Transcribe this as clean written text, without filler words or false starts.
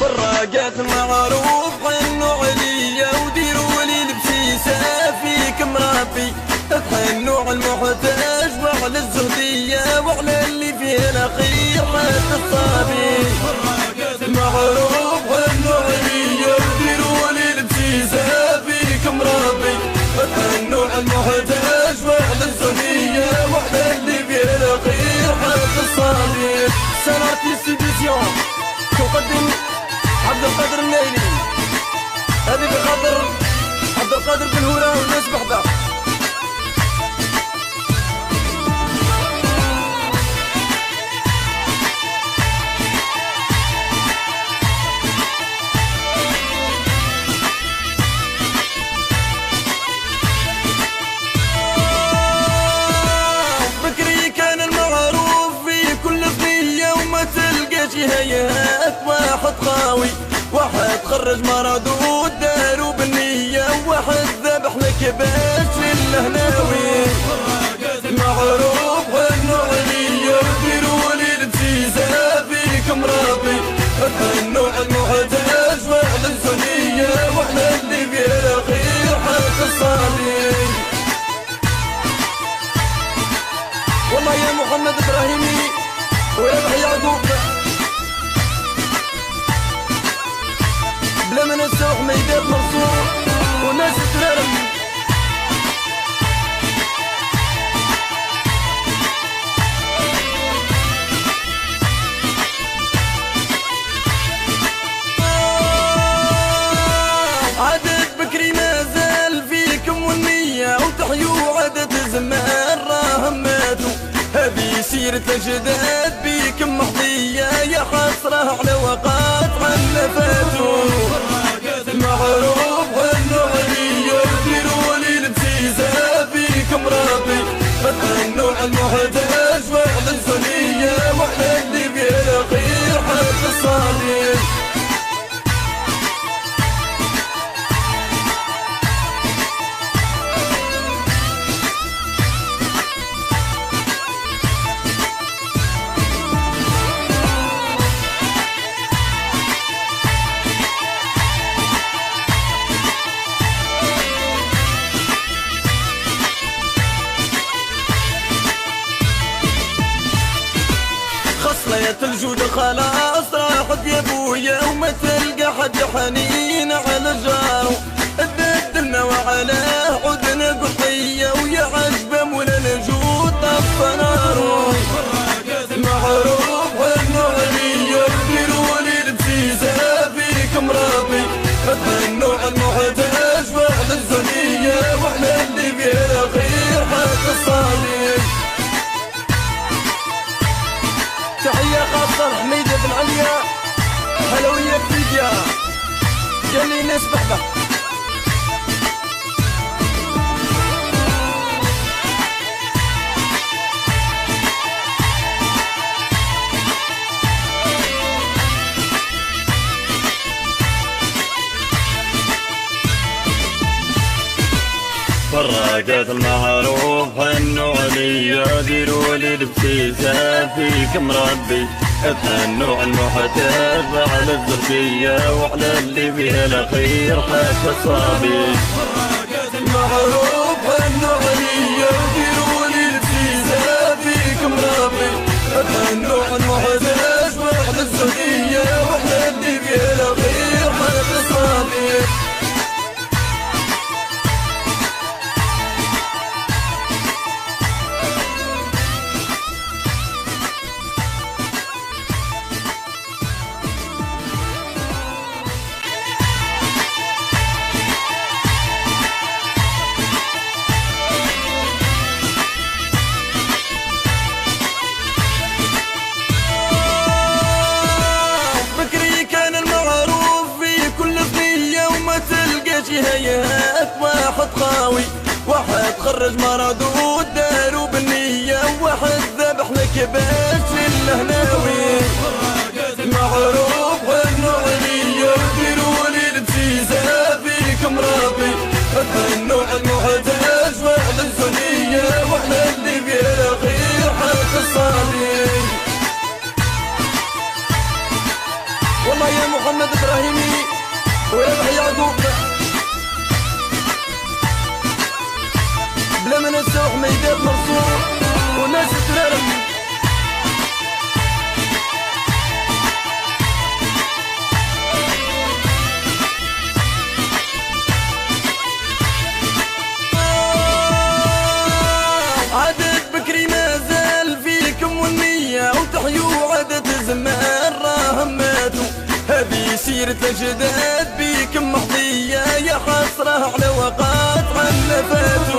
فراقات معروف حنوا عليا وديروا لي البسيسة فيك مربي. حنوا المحتاج وعلى الزهدية وعلى اللي فيه الخير حتى الصبي. فراقات معروف حنوا عليا وديروا لي البسيسة فيك مربي. حنوا المحتاج وعلى الزهدية وعلى اللي فيه الخير حتى الصبي. سنارتي سيديسيون تقدم عبد القادر النايلي. هذه بخاطر عبد القادر بن هورا والناس بحبه. بكري كان المعروف في كل ثنية وما تلقاش هيهات واحد خاوي. واحد خرج مرضو دارو بالنية واحد ذبح لك باش الهناوي. معروف حنوا عليا وديروا لي البسيسة فيكم ربي. حنوا المحتاج وعلى الزنية وعلى اللي فيه الخير حتى الصبي. والله يا محمد ابراهيمي ويا يعقوب بلا ما ننساو حميدات منصور وناس الترارم. عدد بكري مازال فيكم والنية وتحيوا عدد زمان راهم ماتوا. هذه سيرة الجداد بيكم محظية يا حسرة على وقات عنا فاتوا. معروف حنوا عليا وديروا لي البسيسة فيكم ربي. حنوا المحتاج وعلى الزنية وعلى اللي فيه الخير حتى الصبي. خصلة الجود خلاص راحت يا بويا وما تلقى حد حنين على جارو. بدلنا وعلاه عدنا قطية ويا عجبه مولا الجود طفى نارو. معروف حنوا عليا وديروا لي البسيسة فيكم ربي. حنوا المحتاج وعلى الزنية وعلى اللي فيه الخير حتى الصبي. تحية خاصة لحميدة بن عليا حلوية فيديا قال لي ناس بحبة. فراقات المعروف حنوا عليا ديروا لي البسيسة فيكم ربي. حنوا المحتاج على الزرقية وعلى اللي فيها الخير حتى الصبي. معروف حنوا عليا ديروا لي البسيسة فيكم ربي. حنوا المحتاج وعلى الزرقية وعلى اللي فيها الخير حتى الصبي. هيهات واحد خاوي. واحد خرج مرضو دارو بالنية واحد ذبح لك باش الهناوي. معروف حنوا عليا وديروا لي البسيسة فيكم ربي. حنوا المحتاج وعلى الزنية وعلى اللي فيه الخير حتى الصبي. والله يا محمد ابراهيمي وربح يعقوب بلا ما ننساو حميدات مرسول وناس الترارم عدد بكري مازال فيكم والنية وتحيوا عدد زمان راهم ماتوا هذه سيرة الأجداد بيكم محظية يا حسرة على وقات عنا فاتوا